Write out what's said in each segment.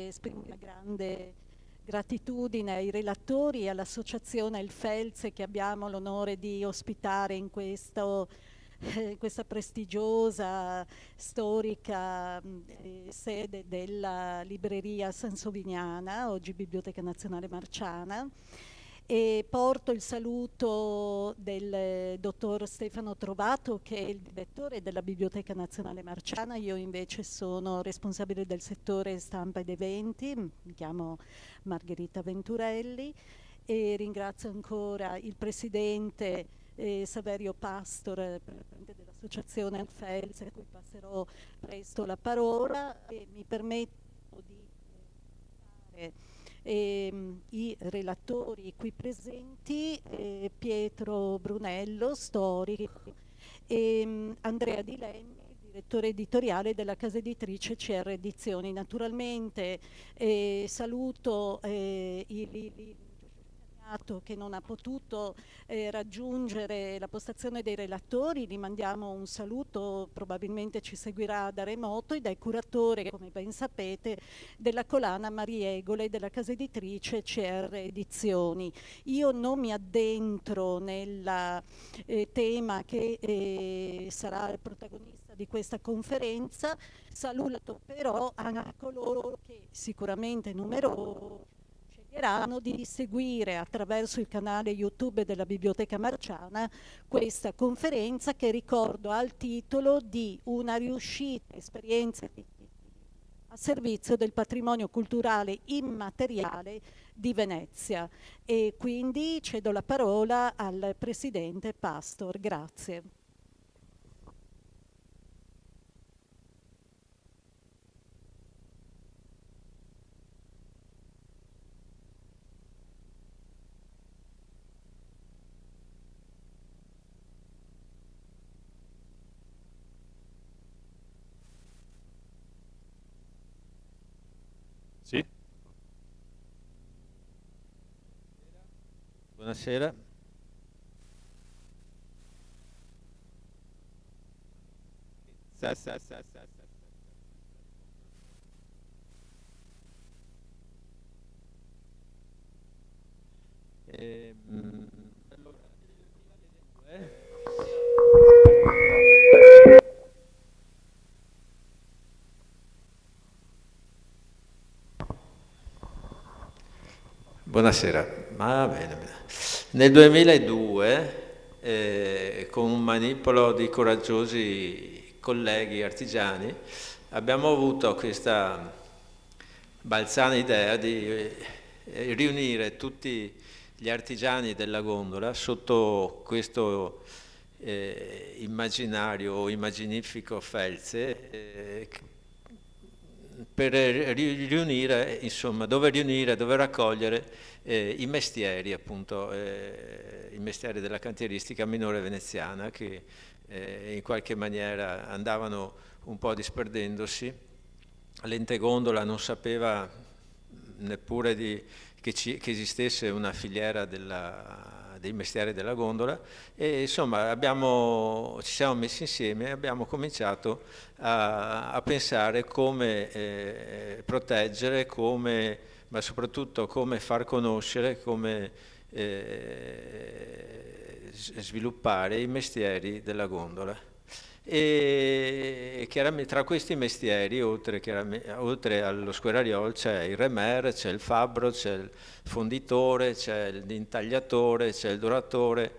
esprimo una grande gratitudine ai relatori e all'associazione Il Felze che abbiamo l'onore di ospitare in questa prestigiosa, storica sede della libreria Sansoviniana, oggi Biblioteca Nazionale Marciana. E porto il saluto del dottor Stefano Trovato, che è il direttore della Biblioteca Nazionale Marciana. Io invece sono responsabile del settore stampa ed eventi, mi chiamo Margherita Venturelli, e ringrazio ancora il presidente Saverio Pastor, presidente dell'associazione Alfelze, a cui passerò presto la parola, e mi permetto di i relatori qui presenti, Pietro Brunello, storico, e Andrea Di Legni, direttore editoriale della casa editrice CR Edizioni. Naturalmente saluto il che non ha potuto raggiungere la postazione dei relatori, gli mandiamo un saluto, probabilmente ci seguirà da remoto, e dai curatori, come ben sapete, della collana Mariegole della casa editrice CR Edizioni. Io non mi addentro nel tema che sarà il protagonista di questa conferenza, saluto però a coloro che sicuramente numerosi sceglieranno di seguire attraverso il canale YouTube della Biblioteca Marciana questa conferenza, che ricordo ha il titolo di Una riuscita esperienza a servizio del patrimonio culturale immateriale di Venezia. E quindi cedo la parola al presidente Pastor. Grazie. Sì. Buonasera. Allora, buonasera, va bene, bene. Nel 2002, con un manipolo di coraggiosi colleghi artigiani, abbiamo avuto questa balzana idea di riunire tutti gli artigiani della gondola sotto questo immaginario o immaginifico Felze, per riunire, insomma, dove raccogliere i mestieri, appunto, i mestieri della cantieristica minore veneziana, che in qualche maniera andavano un po' disperdendosi. L'ente gondola non sapeva neppure che esistesse una filiera dei mestieri della gondola, e insomma ci siamo messi insieme e abbiamo cominciato a pensare come proteggere, ma soprattutto come far conoscere, come sviluppare i mestieri della gondola. E chiaramente tra questi mestieri, oltre allo squarariol, c'è il remer, c'è il fabbro, c'è il fonditore, c'è l'intagliatore, c'è il doratore,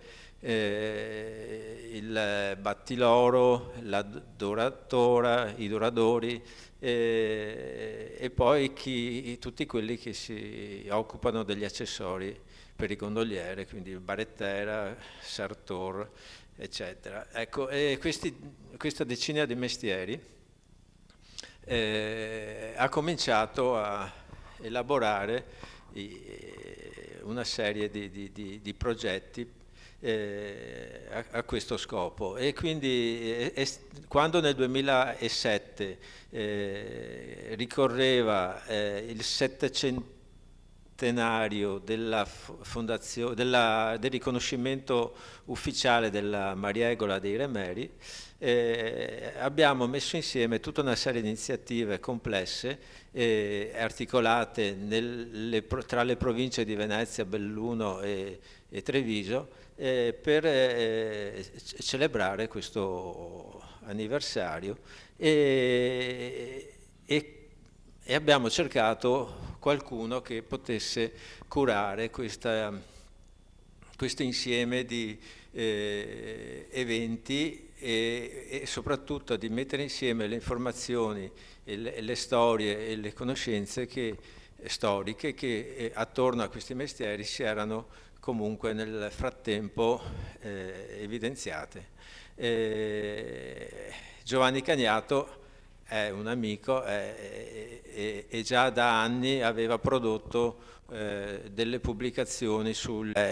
il battiloro, la doratora, i doradori, e poi tutti quelli che si occupano degli accessori per i gondoliere, quindi barettera, sartor, eccetera. Ecco, questa decina di mestieri ha cominciato a elaborare una serie di progetti a questo scopo, e quindi quando nel 2007 ricorreva il 700 centenario del riconoscimento ufficiale della Mariegola dei Remeri, abbiamo messo insieme tutta una serie di iniziative complesse articolate tra le province di Venezia, Belluno e Treviso per celebrare questo anniversario e abbiamo cercato qualcuno che potesse curare questo insieme di eventi e soprattutto di mettere insieme le informazioni e le storie e le conoscenze storiche che attorno a questi mestieri si erano comunque nel frattempo evidenziate. Giovanni Cagnato è un amico e già da anni aveva prodotto delle pubblicazioni sull'arte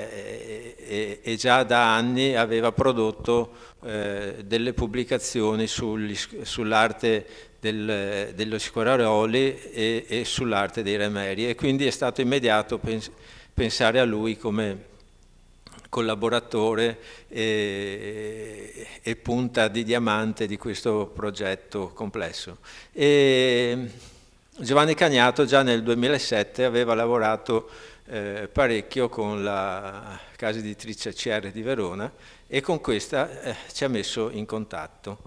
dello Squararoli e sull'arte dei Remeri, e quindi è stato immediato pensare a lui come collaboratore e punta di diamante di questo progetto complesso. Giovanni Cagnato già nel 2007 aveva lavorato parecchio con la casa editrice CR di Verona e con questa ci ha messo in contatto.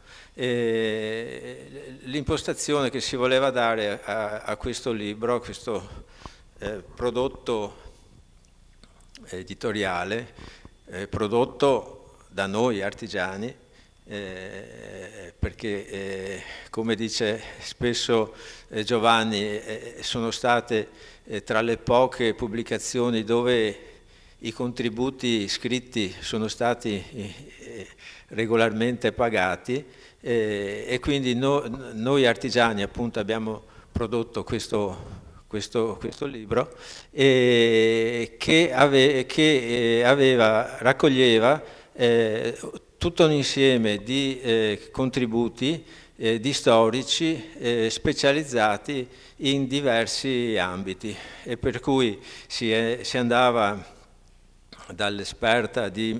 L'impostazione che si voleva dare a questo libro, a questo prodotto editoriale, prodotto da noi artigiani, perché come dice spesso Giovanni, sono state tra le poche pubblicazioni dove i contributi scritti sono stati regolarmente pagati, e quindi noi artigiani appunto abbiamo prodotto questo libro che raccoglieva tutto un insieme di contributi di storici specializzati in diversi ambiti, e per cui si andava dall'esperta di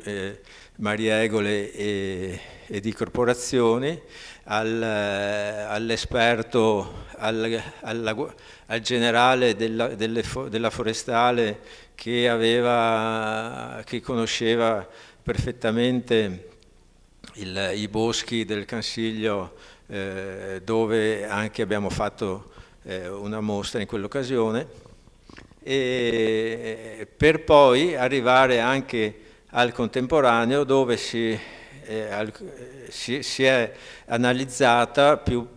Mariegole e di corporazioni all'esperto, al generale della forestale che conosceva perfettamente i boschi del Cansiglio, dove anche abbiamo fatto una mostra in quell'occasione, e per poi arrivare anche al contemporaneo, dove si è analizzata più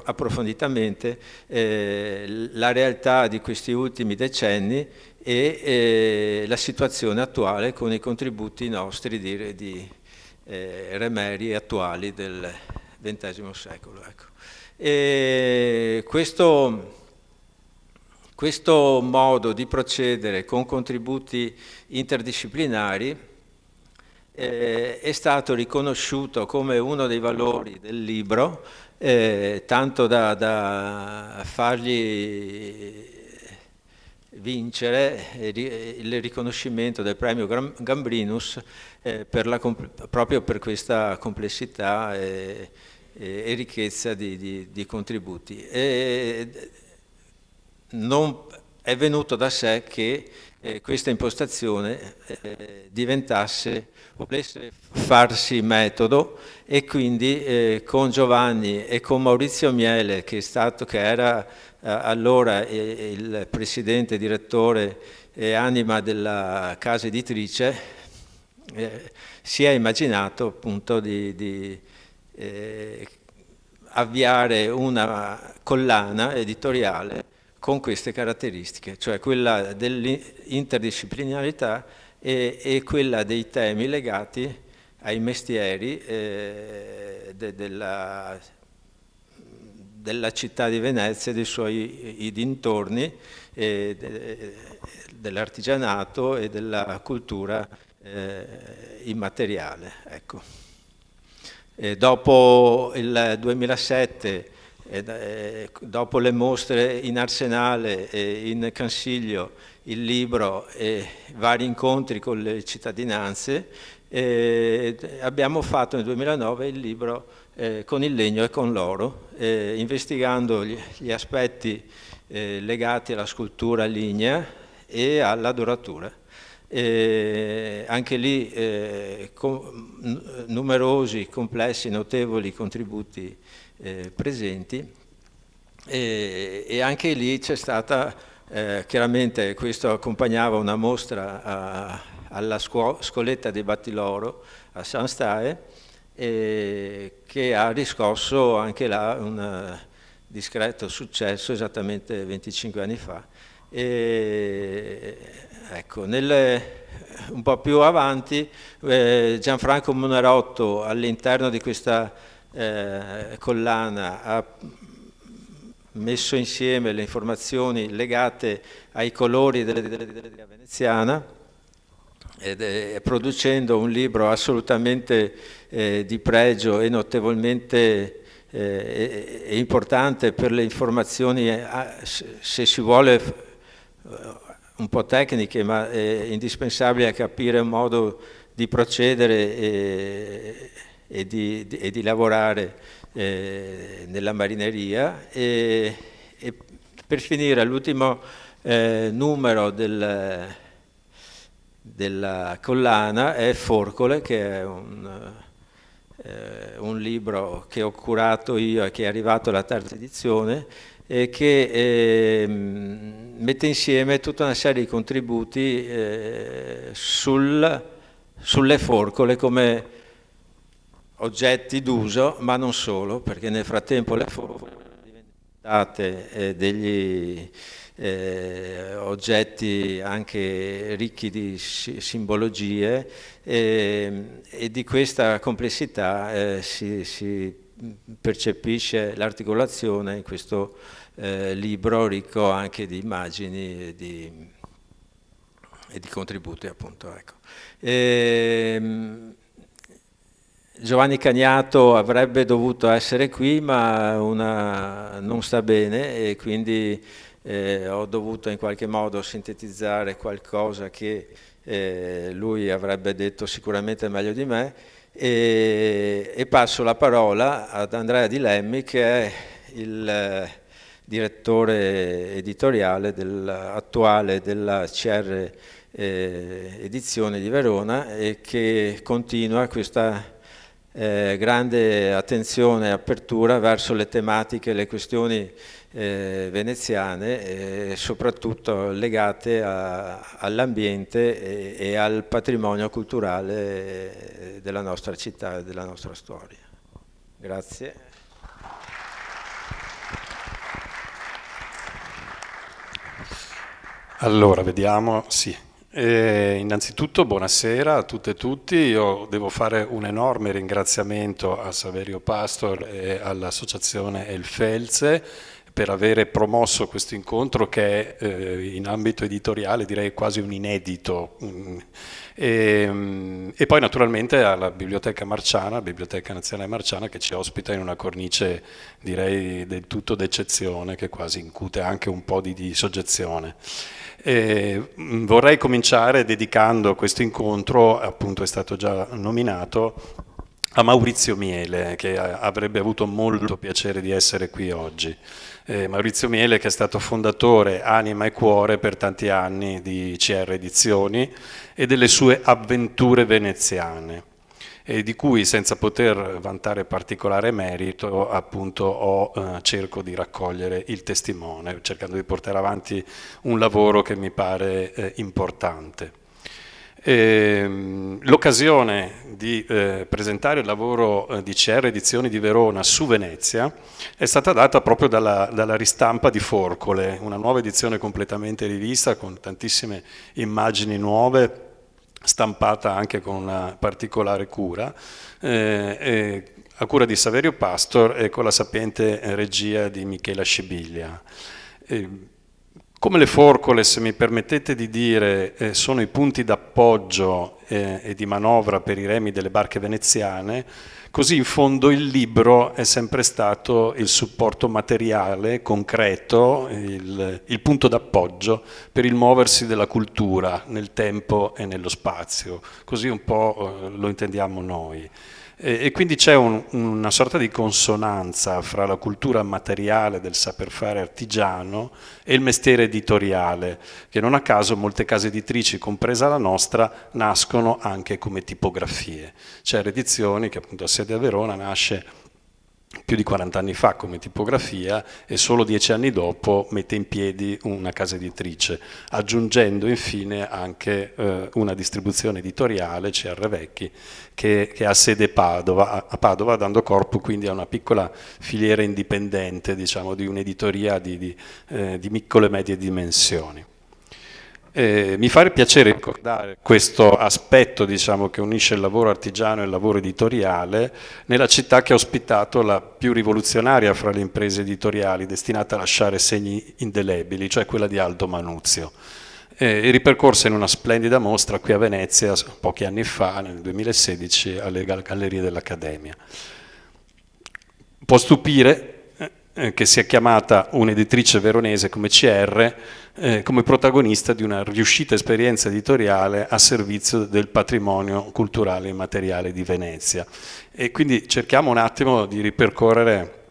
approfonditamente la realtà di questi ultimi decenni e la situazione attuale con i contributi nostri di remeri attuali del XX secolo. Ecco. E questo modo di procedere con contributi interdisciplinari è stato riconosciuto come uno dei valori del libro, tanto da fargli vincere il riconoscimento del premio Gambrinus proprio per questa complessità e ricchezza di contributi. Non è venuto da sé che questa impostazione volesse farsi metodo, e quindi con Giovanni e con Maurizio Miele, che era allora il presidente, direttore e anima della casa editrice, si è immaginato appunto di avviare una collana editoriale con queste caratteristiche, cioè quella dell'interdisciplinarità e quella dei temi legati ai mestieri della città di Venezia e dei suoi dintorni, dell'artigianato e della cultura immateriale. Ecco. Dopo il 2007 dopo le mostre in Arsenale e in Consiglio, il libro e vari incontri con le cittadinanze, abbiamo fatto nel 2009 il libro Con il legno e con l'oro, investigando gli aspetti legati alla scultura lignea e alla doratura. Anche lì numerosi, complessi, notevoli contributi presenti, e anche lì c'è stata, chiaramente questo accompagnava una mostra alla Scoletta dei Battiloro a San Stae, che ha riscosso anche là un discreto successo esattamente 25 anni fa. Ecco, un po' più avanti Gianfranco Munarotto all'interno di questa collana ha messo insieme le informazioni legate ai colori della veneziana, producendo un libro assolutamente di pregio e notevolmente importante per le informazioni, se si vuole, un po' tecniche, ma indispensabili a capire un modo di procedere e di lavorare nella marineria. E per finire, l'ultimo numero della collana è Forcole, che è un libro che ho curato io e che è arrivato alla terza edizione, e che mette insieme tutta una serie di contributi sulle forcole come oggetti d'uso, ma non solo, perché nel frattempo le forcole sono diventate degli oggetti anche ricchi di simbologie, e di questa complessità si percepisce l'articolazione in questo libro ricco anche di immagini e di contributi, appunto. Ecco. Giovanni Cagnato avrebbe dovuto essere qui, ma non sta bene, e quindi ho dovuto in qualche modo sintetizzare qualcosa che lui avrebbe detto sicuramente meglio di me, e passo la parola ad Andrea Di Lemmi, che è il direttore editoriale attuale della CR Edizione di Verona, e che continua questa grande attenzione e apertura verso le tematiche e le questioni veneziane, soprattutto legate all'ambiente e al patrimonio culturale della nostra città e della nostra storia. Grazie. Allora, vediamo, sì. Innanzitutto buonasera a tutte e tutti. Io devo fare un enorme ringraziamento a Saverio Pastor e all'associazione El Felze per avere promosso questo incontro, che è in ambito editoriale direi quasi un inedito, e poi naturalmente alla Biblioteca Marciana, Biblioteca Nazionale Marciana, che ci ospita in una cornice direi del tutto d'eccezione, che quasi incute anche un po' di soggezione. Vorrei cominciare dedicando questo incontro, appunto è stato già nominato, a Maurizio Miele, che avrebbe avuto molto piacere di essere qui oggi. Maurizio Miele, che è stato fondatore, anima e cuore per tanti anni di CR Edizioni e delle sue avventure veneziane, e di cui, senza poter vantare particolare merito, appunto cerco di raccogliere il testimone, cercando di portare avanti un lavoro che mi pare importante. L'occasione di presentare il lavoro di CR Edizioni di Verona su Venezia è stata data proprio dalla ristampa di Forcole, una nuova edizione completamente rivista con tantissime immagini nuove, stampata anche con una particolare cura, a cura di Saverio Pastor e con la sapiente regia di Michela Scibiglia. Come le forcole, se mi permettete di dire, sono i punti d'appoggio e di manovra per i remi delle barche veneziane, Così in fondo il libro è sempre stato il supporto materiale, concreto, il punto d'appoggio per il muoversi della cultura nel tempo e nello spazio, così un po' lo intendiamo noi. E quindi c'è una sorta di consonanza fra la cultura materiale del saper fare artigiano e il mestiere editoriale, che non a caso molte case editrici, compresa la nostra, nascono anche come tipografie. C'è Edizioni, che appunto ha sede a Verona, nasce più di 40 anni fa come tipografia e solo 10 anni dopo mette in piedi una casa editrice, aggiungendo infine anche una distribuzione editoriale, CR Vecchi, che ha sede a Padova, dando corpo quindi a una piccola filiera indipendente, diciamo, di un'editoria di piccole e medie dimensioni. Mi fa piacere ricordare questo aspetto, diciamo, che unisce il lavoro artigiano e il lavoro editoriale nella città che ha ospitato la più rivoluzionaria fra le imprese editoriali destinata a lasciare segni indelebili, cioè quella di Aldo Manuzio, ripercorsa in una splendida mostra qui a Venezia pochi anni fa, nel 2016, alle Gallerie dell'Accademia. Può stupire che sia chiamata un'editrice veronese come CR come protagonista di una riuscita esperienza editoriale a servizio del patrimonio culturale e immateriale di Venezia. E quindi cerchiamo un attimo di ripercorrere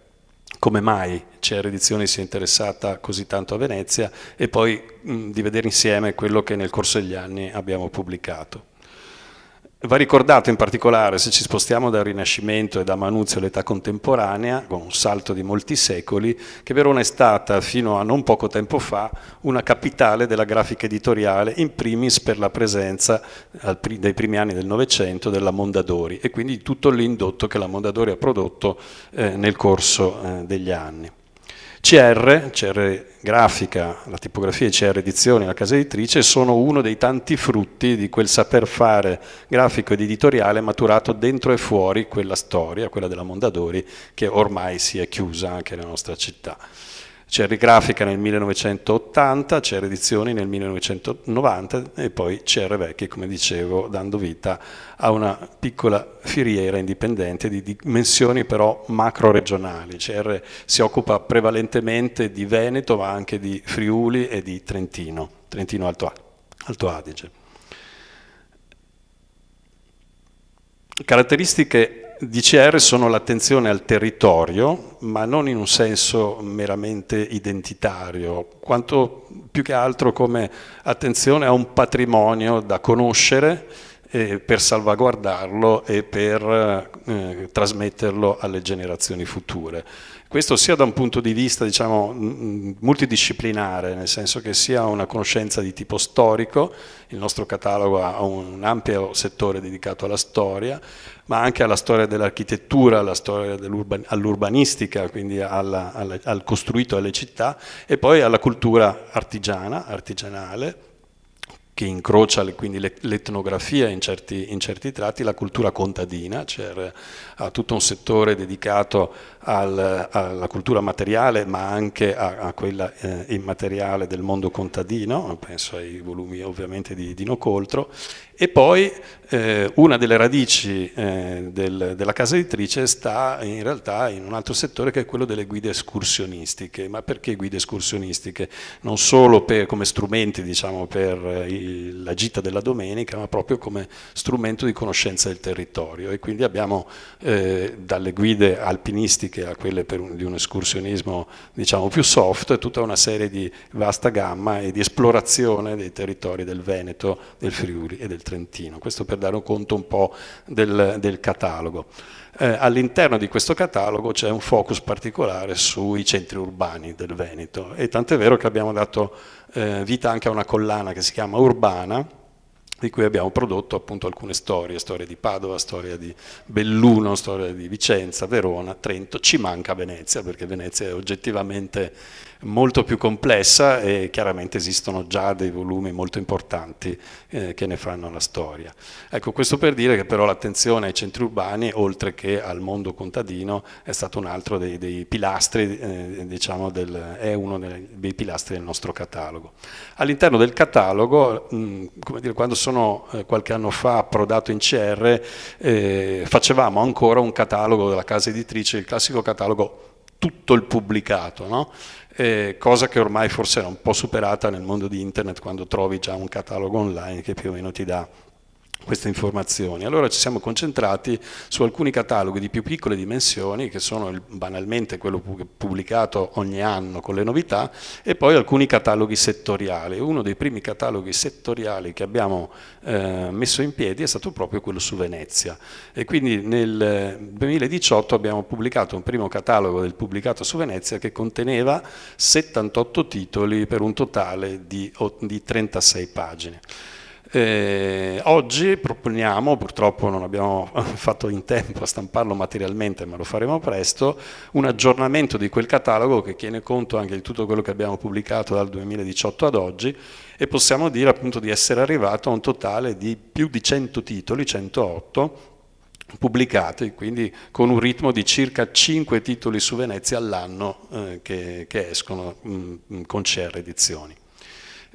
come mai CR Edizioni si è interessata così tanto a Venezia e poi di vedere insieme quello che nel corso degli anni abbiamo pubblicato. Va ricordato in particolare, se ci spostiamo dal Rinascimento e da Manuzio all'età contemporanea, con un salto di molti secoli, che Verona è stata fino a non poco tempo fa una capitale della grafica editoriale, in primis per la presenza dai primi anni del Novecento della Mondadori e quindi tutto l'indotto che la Mondadori ha prodotto nel corso degli anni. CR Grafica, la tipografia e CR Edizioni, la casa editrice, sono uno dei tanti frutti di quel saper fare grafico ed editoriale maturato dentro e fuori quella storia, quella della Mondadori, che ormai si è chiusa anche nella nostra città. CR Grafica nel 1980, CR Edizioni nel 1990 e poi CR Vecchi, come dicevo, dando vita a una piccola filiera indipendente di dimensioni però macro regionali. CR si occupa prevalentemente di Veneto ma anche di Friuli e di Trentino Alto Adige. Caratteristiche di CR sono l'attenzione al territorio, ma non in un senso meramente identitario, quanto più che altro come attenzione a un patrimonio da conoscere per salvaguardarlo e per trasmetterlo alle generazioni future. Questo sia da un punto di vista, diciamo, multidisciplinare, nel senso che sia una conoscenza di tipo storico, il nostro catalogo ha un ampio settore dedicato alla storia, ma anche alla storia dell'architettura, alla storia all'urbanistica, quindi al costruito delle città, e poi alla cultura artigianale, che incrocia quindi l'etnografia in certi tratti, la cultura contadina, cioè ha tutto un settore dedicato alla cultura materiale ma anche a quella immateriale del mondo contadino, penso ai volumi ovviamente di Dino Coltro, e poi una delle radici della casa editrice sta in realtà in un altro settore che è quello delle guide escursionistiche. Ma perché guide escursionistiche? Non solo come strumenti, diciamo, per la gita della domenica, ma proprio come strumento di conoscenza del territorio. E quindi abbiamo dalle guide alpinistiche a quelle di un escursionismo, diciamo, più soft, tutta una serie di vasta gamma e di esplorazione dei territori del Veneto, del Friuli e del Trentino. Questo per dare conto un po' del catalogo. All'interno di questo catalogo c'è un focus particolare sui centri urbani del Veneto, e tant'è vero che abbiamo dato vita anche a una collana che si chiama Urbana, di cui abbiamo prodotto appunto alcune storie di Padova, storia di Belluno, storia di Vicenza, Verona, Trento. Ci manca Venezia, perché Venezia è oggettivamente molto più complessa e chiaramente esistono già dei volumi molto importanti che ne fanno la storia. Ecco, questo per dire che però l'attenzione ai centri urbani, oltre che al mondo contadino, è stato un altro dei pilastri, diciamo, è uno dei pilastri del nostro catalogo. All'interno del catalogo, come dire, quando sono qualche anno fa approdato in CR, facevamo ancora un catalogo della casa editrice, il classico catalogo tutto il pubblicato, no? Cosa che ormai forse era un po' superata nel mondo di internet, quando trovi già un catalogo online che più o meno ti dà queste informazioni. Allora ci siamo concentrati su alcuni cataloghi di più piccole dimensioni, che sono banalmente quello pubblicato ogni anno con le novità, e poi alcuni cataloghi settoriali. Uno dei primi cataloghi settoriali che abbiamo messo in piedi è stato proprio quello su Venezia, e quindi nel 2018 abbiamo pubblicato un primo catalogo del pubblicato su Venezia che conteneva 78 titoli per un totale di 36 pagine. Oggi proponiamo, purtroppo non abbiamo fatto in tempo a stamparlo materialmente, ma lo faremo presto, un aggiornamento di quel catalogo che tiene conto anche di tutto quello che abbiamo pubblicato dal 2018 ad oggi, e possiamo dire appunto di essere arrivato a un totale di più di 100 titoli, 108 pubblicati, quindi con un ritmo di circa 5 titoli su Venezia all'anno che escono con CR Edizioni.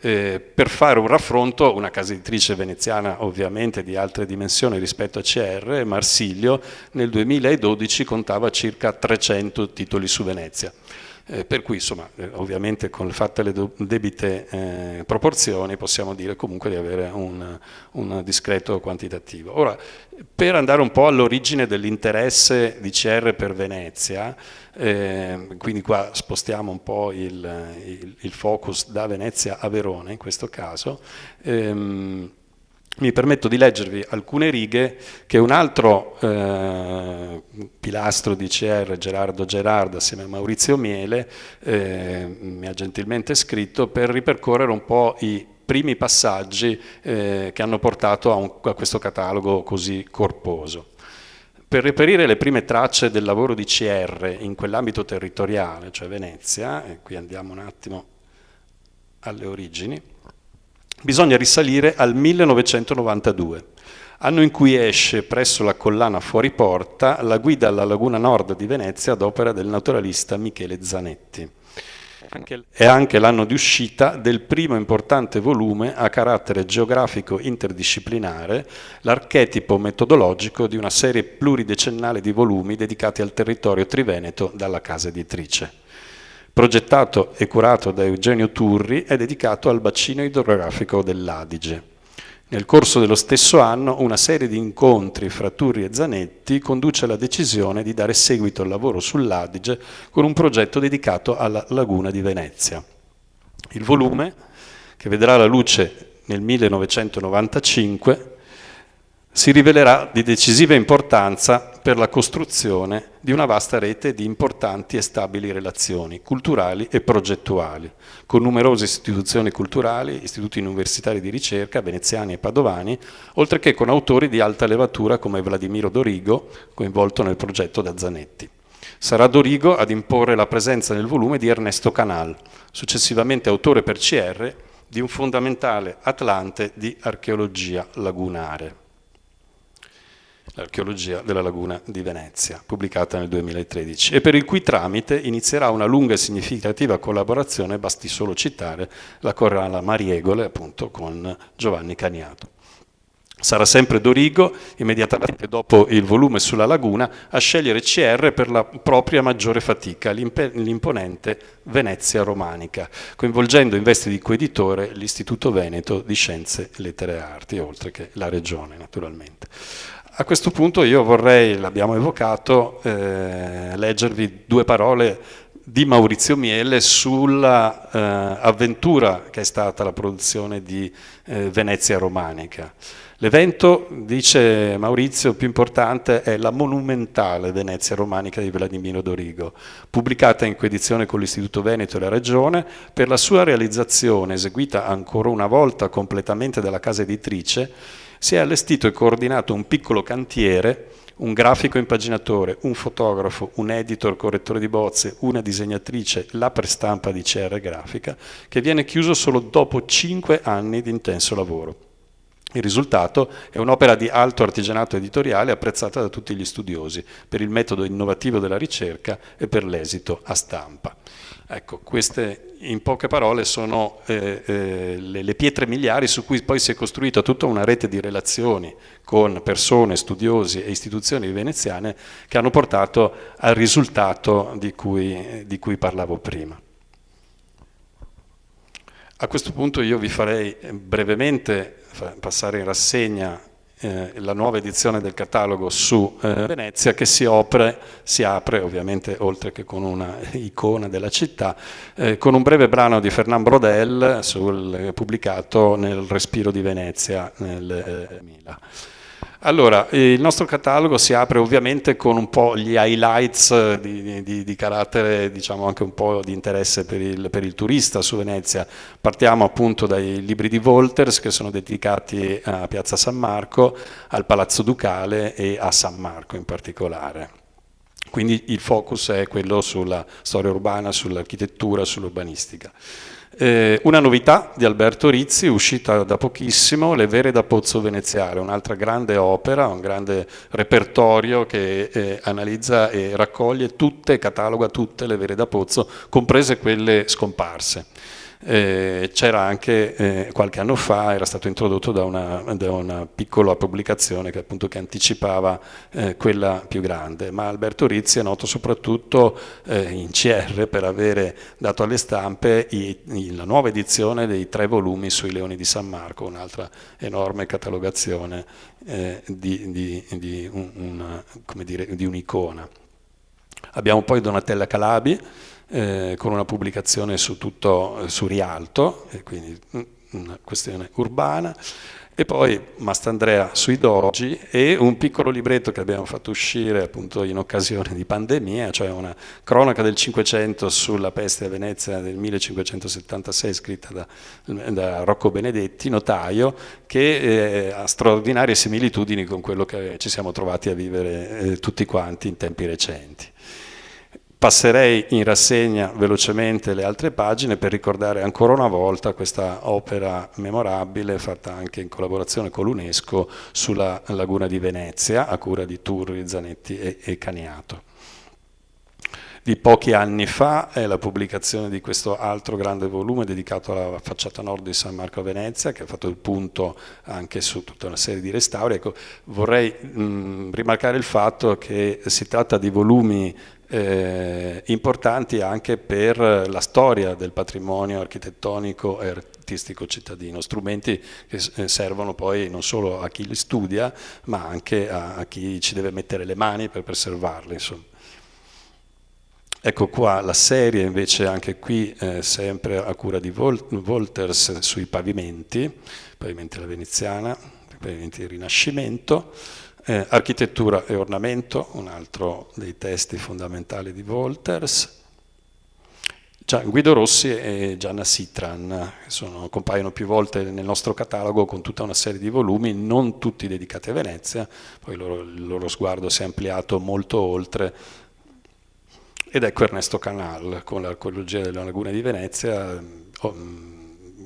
Per fare un raffronto, una casa editrice veneziana ovviamente di altre dimensioni rispetto a CR, Marsilio, nel 2012 contava circa 300 titoli su Venezia. Per cui insomma, ovviamente fatte le debite proporzioni possiamo dire comunque di avere un discreto quantitativo. Ora, per andare un po' all'origine dell'interesse di CR per Venezia, quindi qua spostiamo un po' il focus da Venezia a Verona in questo caso, mi permetto di leggervi alcune righe che un altro pilastro di CR, Gerardo Gerarda, assieme a Maurizio Miele, mi ha gentilmente scritto per ripercorrere un po' i primi passaggi che hanno portato a questo catalogo così corposo. Per reperire le prime tracce del lavoro di CR in quell'ambito territoriale, cioè Venezia, e qui andiamo un attimo alle origini, bisogna risalire al 1992, anno in cui esce presso la collana Fuori Porta la guida alla laguna nord di Venezia ad opera del naturalista Michele Zanetti. È anche l'anno di uscita del primo importante volume a carattere geografico interdisciplinare, l'archetipo metodologico di una serie pluridecennale di volumi dedicati al territorio triveneto dalla casa editrice. Progettato e curato da Eugenio Turri, è dedicato al bacino idrografico dell'Adige. Nel corso dello stesso anno una serie di incontri fra Turri e Zanetti conduce alla decisione di dare seguito al lavoro sull'Adige con un progetto dedicato alla laguna di Venezia. Il volume, che vedrà la luce nel 1995, si rivelerà di decisiva importanza per la costruzione di una vasta rete di importanti e stabili relazioni culturali e progettuali, con numerose istituzioni culturali, istituti universitari di ricerca, veneziani e padovani, oltre che con autori di alta levatura come Vladimiro Dorigo, coinvolto nel progetto da Zanetti. Sarà Dorigo ad imporre la presenza nel volume di Ernesto Canal, successivamente autore per CR di un fondamentale atlante di archeologia lagunare. L'archeologia della laguna di Venezia, pubblicata nel 2013, e per il cui tramite inizierà una lunga e significativa collaborazione, basti solo citare la Corrala Mariegole, appunto, con Giovanni Caniato. Sarà sempre Dorigo, immediatamente dopo il volume sulla laguna, a scegliere CR per la propria maggiore fatica, l'imponente Venezia Romanica, coinvolgendo in veste di coeditore l'Istituto Veneto di Scienze, Lettere e Arti, oltre che la Regione, naturalmente. A questo punto io vorrei, l'abbiamo evocato, leggervi due parole di Maurizio Miele sulla avventura che è stata la produzione di Venezia Romanica. L'evento, dice Maurizio, più importante è la monumentale Venezia Romanica di Vladimiro Dorigo, pubblicata in coedizione con l'Istituto Veneto e la Regione. Per la sua realizzazione, eseguita ancora una volta completamente dalla casa editrice, si è allestito e coordinato un piccolo cantiere, un grafico impaginatore, un fotografo, un editor, correttore di bozze, una disegnatrice, la prestampa di CR Grafica, che viene chiuso solo dopo 5 anni di intenso lavoro. Il risultato è un'opera di alto artigianato editoriale apprezzata da tutti gli studiosi per il metodo innovativo della ricerca e per l'esito a stampa. Ecco, queste in poche parole sono le pietre miliari su cui poi si è costruita tutta una rete di relazioni con persone, studiosi e istituzioni veneziane che hanno portato al risultato di cui parlavo prima. A questo punto io vi farei brevemente passare in rassegna la nuova edizione del catalogo su Venezia, che si apre ovviamente, oltre che con una icona della città, con un breve brano di Fernand Braudel pubblicato nel Respiro di Venezia nel 2000. Allora, il nostro catalogo si apre ovviamente con un po' gli highlights di carattere, diciamo anche un po' di interesse per il turista su Venezia. Partiamo appunto dai libri di Wolters, che sono dedicati a Piazza San Marco, al Palazzo Ducale e a San Marco in particolare. Quindi il focus è quello sulla storia urbana, sull'architettura, sull'urbanistica. Una novità di Alberto Rizzi, uscita da pochissimo, Le Vere da Pozzo Veneziare, un'altra grande opera, un grande repertorio che analizza e raccoglie cataloga tutte le vere da pozzo, comprese quelle scomparse. C'era anche qualche anno fa, era stato introdotto da una piccola pubblicazione che anticipava quella più grande, ma Alberto Rizzi è noto soprattutto in CR per avere dato alle stampe la nuova edizione dei 3 volumi sui Leoni di San Marco, un'altra enorme catalogazione di un'icona. Abbiamo poi Donatella Calabi, con una pubblicazione su Rialto, quindi una questione urbana, e poi Mastandrea sui dogi e un piccolo libretto che abbiamo fatto uscire appunto in occasione di pandemia, cioè una cronaca del Cinquecento sulla peste a Venezia del 1576, scritta da Rocco Benedetti, notaio, che ha straordinarie similitudini con quello che ci siamo trovati a vivere tutti quanti in tempi recenti. Passerei in rassegna velocemente le altre pagine per ricordare ancora una volta questa opera memorabile fatta anche in collaborazione con l'UNESCO sulla laguna di Venezia, a cura di Turri, Zanetti e Caniato. Di pochi anni fa è la pubblicazione di questo altro grande volume dedicato alla facciata nord di San Marco a Venezia, che ha fatto il punto anche su tutta una serie di restauri. Ecco, vorrei rimarcare il fatto che si tratta di volumi importanti anche per la storia del patrimonio architettonico e artistico cittadino, strumenti che servono poi non solo a chi li studia, ma anche a chi ci deve mettere le mani per preservarli, insomma. Ecco qua la serie invece, anche qui sempre a cura di Wolters, sui pavimenti alla veneziana, pavimenti del Rinascimento. Architettura e ornamento, un altro dei testi fondamentali di Wolters. Guido Rossi e Gianna Sitran compaiono più volte nel nostro catalogo con tutta una serie di volumi, non tutti dedicati a Venezia, poi il loro sguardo si è ampliato molto oltre. Ed ecco Ernesto Canal con l'archeologia della laguna di Venezia.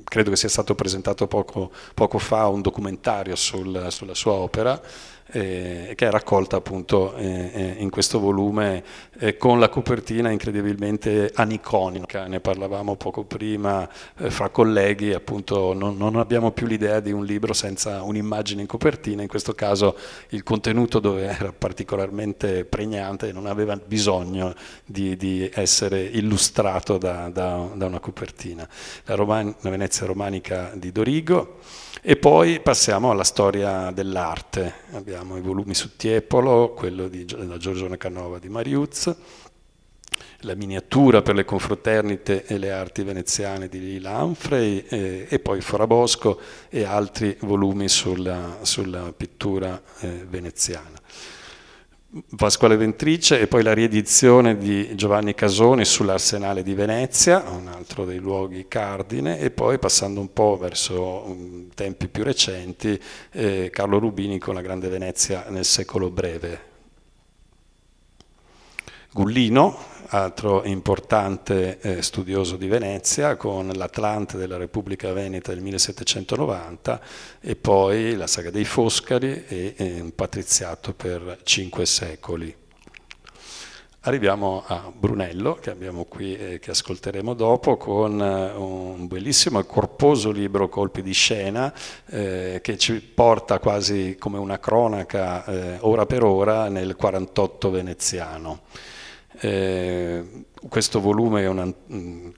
Credo che sia stato presentato poco fa un documentario sulla sua opera, che è raccolta appunto in questo volume con la copertina incredibilmente aniconica. Ne parlavamo poco prima fra colleghi, appunto non abbiamo più l'idea di un libro senza un'immagine in copertina. In questo caso il contenuto era particolarmente pregnante e non aveva bisogno di essere illustrato da una copertina. La Venezia romanica di Dorigo. E poi passiamo alla storia dell'arte. Abbiamo i volumi su Tiepolo, quello della Giorgione Canova di Mariuz, la miniatura per le confraternite e le arti veneziane di Lila Humphrey, e poi Forabosco e altri volumi sulla pittura veneziana. Pasquale Ventrice, e poi la riedizione di Giovanni Casoni sull'Arsenale di Venezia, un altro dei luoghi cardine, e poi passando un po' verso tempi più recenti, Carlo Rubini con la Grande Venezia nel secolo breve. Gullino, altro importante studioso di Venezia, con l'Atlante della Repubblica Veneta del 1790 e poi la saga dei Foscari e un patriziato per 5 secoli. Arriviamo a Brunello, che abbiamo qui e che ascolteremo dopo, con un bellissimo e corposo libro Colpi di scena, che ci porta quasi come una cronaca ora per ora nel 48 veneziano. Questo volume è un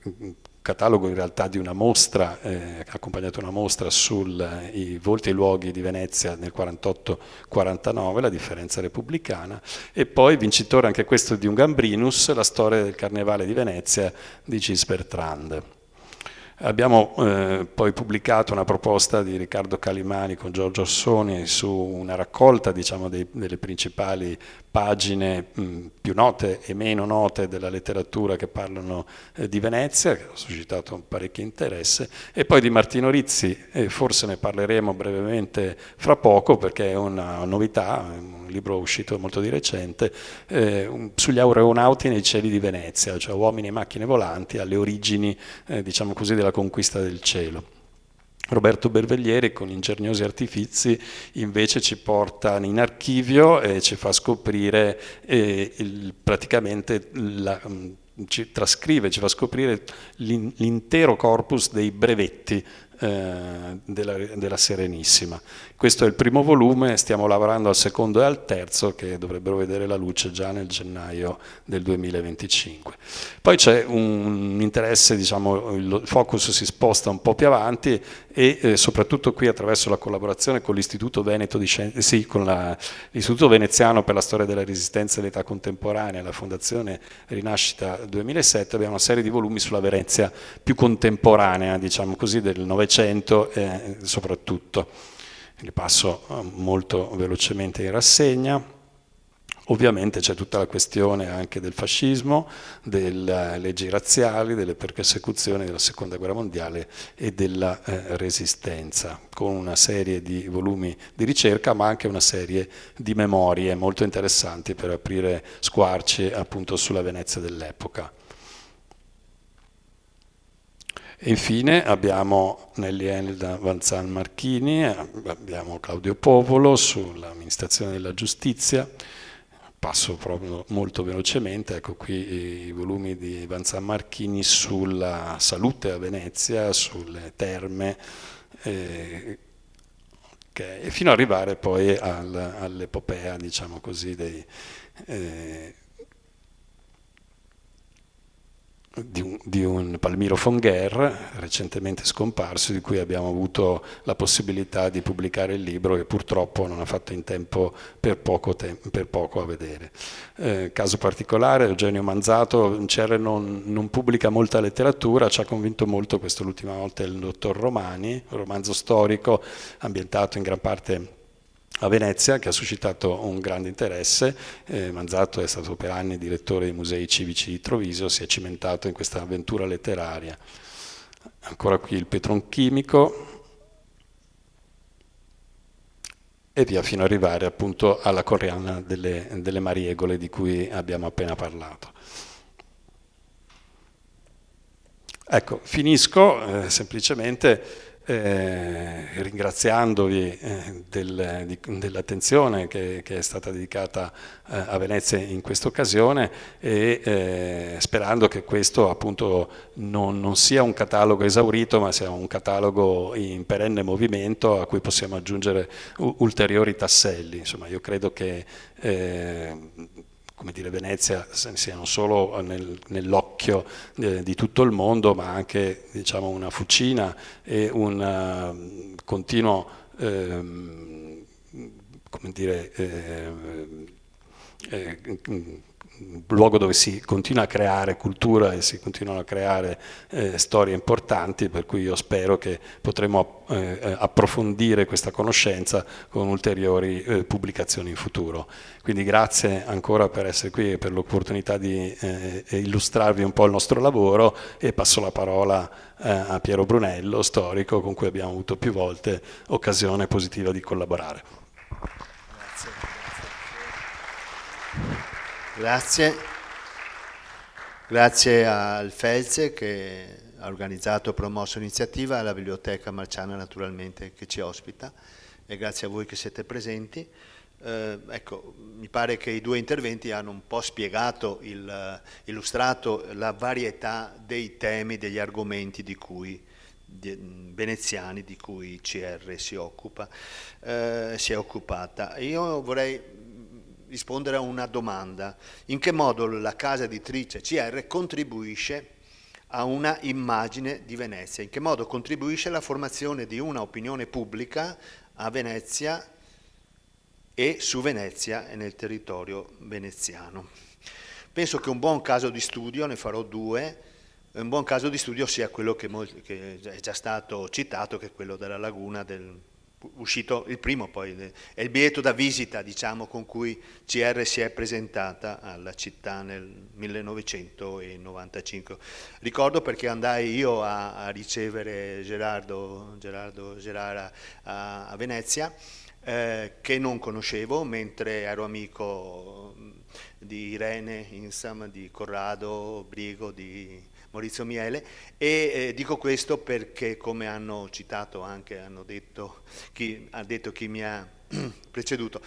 catalogo in realtà di una mostra, ha accompagnato una mostra sui volti e luoghi di Venezia nel 48-49, la differenza repubblicana, e poi vincitore anche questo di un Gambrinus, la storia del Carnevale di Venezia di Gisbertrand. Abbiamo poi pubblicato una proposta di Riccardo Calimani con Giorgio Orsoni su una raccolta, diciamo, delle principali pagine più note e meno note della letteratura che parlano di Venezia, che ha suscitato parecchio interesse, e poi di Martino Rizzi, e forse ne parleremo brevemente fra poco perché è una novità, un libro uscito molto di recente, sugli aeronauti nei cieli di Venezia, cioè uomini e macchine volanti alle origini, diciamo così, della conquista del cielo. Roberto Berveglieri con ingegnosi artifizi invece ci porta in archivio e ci fa scoprire praticamente ci trascrive, ci fa scoprire l'intero corpus dei brevetti della Serenissima. Questo è il primo volume, stiamo lavorando al secondo e al terzo che dovrebbero vedere la luce già nel gennaio del 2025. Poi c'è un interesse, diciamo, il focus si sposta un po' più avanti e soprattutto qui attraverso la collaborazione con l'Istituto Veneto di con l'Istituto Veneziano per la storia della resistenza e l'età contemporanea, la Fondazione Rinascita 2007, abbiamo una serie di volumi sulla Venezia più contemporanea, diciamo così, del Novecento soprattutto. Li passo molto velocemente in rassegna. Ovviamente c'è tutta la questione anche del fascismo, delle leggi razziali, delle persecuzioni della Seconda Guerra Mondiale e della resistenza, con una serie di volumi di ricerca ma anche una serie di memorie molto interessanti per aprire squarci appunto sulla Venezia dell'epoca. E infine abbiamo Nelly Elda Valzan Marchini, abbiamo Claudio Povolo sull'amministrazione della giustizia. Passo proprio molto velocemente, ecco qui i volumi di Valzan Marchini sulla salute a Venezia, sulle terme, e fino ad arrivare poi all'epopea, diciamo così, di un Palmiro Fongher recentemente scomparso, di cui abbiamo avuto la possibilità di pubblicare il libro che purtroppo non ha fatto in tempo per poco a vedere. Caso particolare, Eugenio Manzato, in CR non pubblica molta letteratura, ci ha convinto molto questo l'ultima volta il dottor Romani, un romanzo storico ambientato in gran parte a Venezia, che ha suscitato un grande interesse. Manzato è stato per anni direttore dei musei civici di Treviso, si è cimentato in questa avventura letteraria. Ancora qui il Petrolchimico e via fino ad arrivare appunto alla Corriana delle Mariegole di cui abbiamo appena parlato. Ecco, finisco semplicemente ringraziandovi dell'attenzione che è stata dedicata a Venezia in questa occasione e sperando che questo appunto non sia un catalogo esaurito, ma sia un catalogo in perenne movimento a cui possiamo aggiungere ulteriori tasselli. Insomma, io credo che come dire, Venezia sia non solo nell'occhio di tutto il mondo, ma anche, diciamo, una fucina e un continuo come dire, luogo dove si continua a creare cultura e si continuano a creare storie importanti, per cui io spero che potremo approfondire questa conoscenza con ulteriori pubblicazioni in futuro. Quindi grazie ancora per essere qui e per l'opportunità di illustrarvi un po' il nostro lavoro, e passo la parola a Piero Brunello, storico, con cui abbiamo avuto più volte occasione positiva di collaborare. Grazie al FELSE che ha organizzato e promosso l'iniziativa, alla Biblioteca Marciana naturalmente che ci ospita, e grazie a voi che siete presenti. Ecco, mi pare che i due interventi hanno un po' spiegato, illustrato la varietà dei temi, degli argomenti veneziani di cui CR si è occupata. Io vorrei rispondere a una domanda: in che modo la casa editrice CR contribuisce a una immagine di Venezia? In che modo contribuisce alla formazione di una opinione pubblica a Venezia e su Venezia e nel territorio veneziano? Penso che un buon caso di studio, ne farò due, un buon caso di studio sia quello che è già stato citato, che è quello della laguna, uscito il primo, poi è il biglietto da visita, diciamo, con cui CR si è presentata alla città nel 1995. Ricordo perché andai io a ricevere Gerardo Gerara a Venezia, che non conoscevo, mentre ero amico di Irene Insam, di Corrado Brigo, di Maurizio Miele, e dico questo perché, come hanno citato anche, hanno detto chi mi ha preceduto,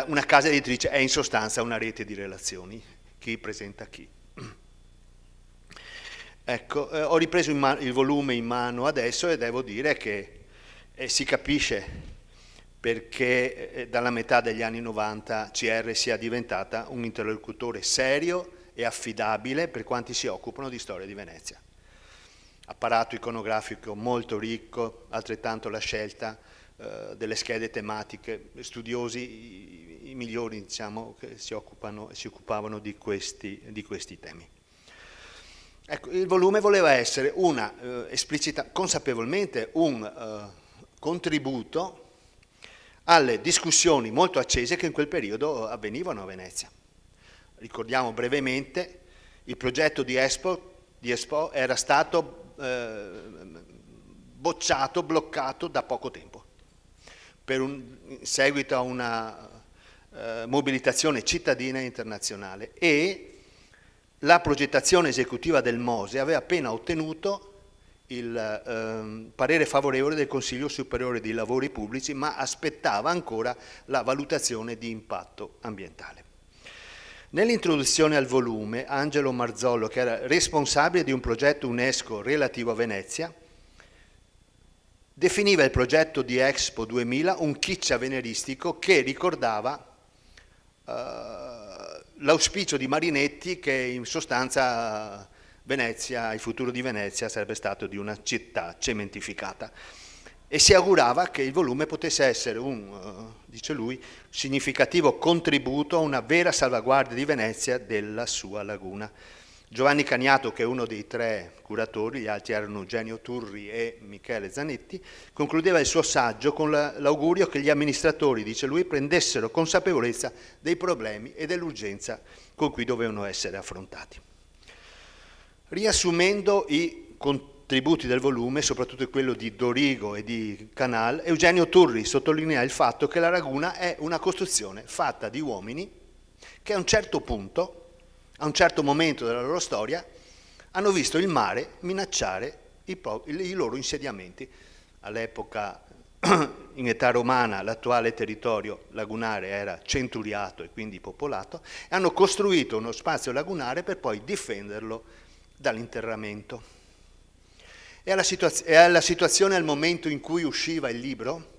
una casa editrice è in sostanza una rete di relazioni, chi presenta chi. Ecco, ho ripreso il volume in mano adesso e devo dire che si capisce perché dalla metà degli anni 90 CR sia diventata un interlocutore serio e affidabile per quanti si occupano di storia di Venezia. Apparato iconografico molto ricco, altrettanto la scelta delle schede tematiche, studiosi i migliori, diciamo, che si occupavano di questi temi. Ecco, il volume voleva essere consapevolmente un contributo alle discussioni molto accese che in quel periodo avvenivano a Venezia. Ricordiamo brevemente, il progetto di Expo era stato bloccato da poco tempo, in seguito a una mobilitazione cittadina e internazionale, e la progettazione esecutiva del MOSE aveva appena ottenuto il parere favorevole del Consiglio Superiore dei Lavori Pubblici, ma aspettava ancora la valutazione di impatto ambientale. Nell'introduzione al volume, Angelo Marzollo, che era responsabile di un progetto UNESCO relativo a Venezia, definiva il progetto di Expo 2000 un kitsch avveniristico che ricordava l'auspicio di Marinetti che in sostanza Venezia, il futuro di Venezia sarebbe stato di una città cementificata, e si augurava che il volume potesse essere dice lui, significativo contributo a una vera salvaguardia di Venezia e della sua laguna. Giovanni Cagnato, che è uno dei tre curatori, gli altri erano Eugenio Turri e Michele Zanetti, concludeva il suo saggio con l'augurio che gli amministratori, dice lui, prendessero consapevolezza dei problemi e dell'urgenza con cui dovevano essere affrontati. Riassumendo i contributi del volume, soprattutto quello di Dorigo e di Canal, Eugenio Turri sottolinea il fatto che la laguna è una costruzione fatta di uomini che a un certo punto, a un certo momento della loro storia, hanno visto il mare minacciare i loro insediamenti. All'epoca, in età romana, l'attuale territorio lagunare era centuriato e quindi popolato, e hanno costruito uno spazio lagunare per poi difenderlo dall'interramento. E alla situazione al momento in cui usciva il libro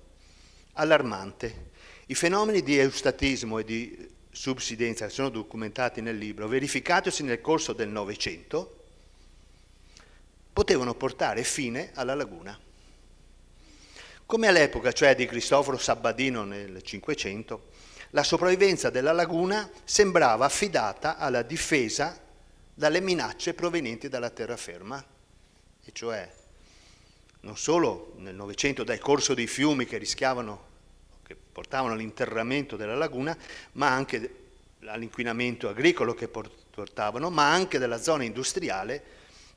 allarmante. I fenomeni di eustatismo e di subsidenza che sono documentati nel libro, verificatosi nel corso del Novecento, potevano portare fine alla laguna. Come all'epoca, cioè di Cristoforo Sabbadino nel Cinquecento, la sopravvivenza della laguna sembrava affidata alla difesa dalle minacce provenienti dalla terraferma, e cioè non solo nel Novecento dal corso dei fiumi che portavano all'interramento della laguna, ma anche all'inquinamento agricolo che portavano, ma anche della zona industriale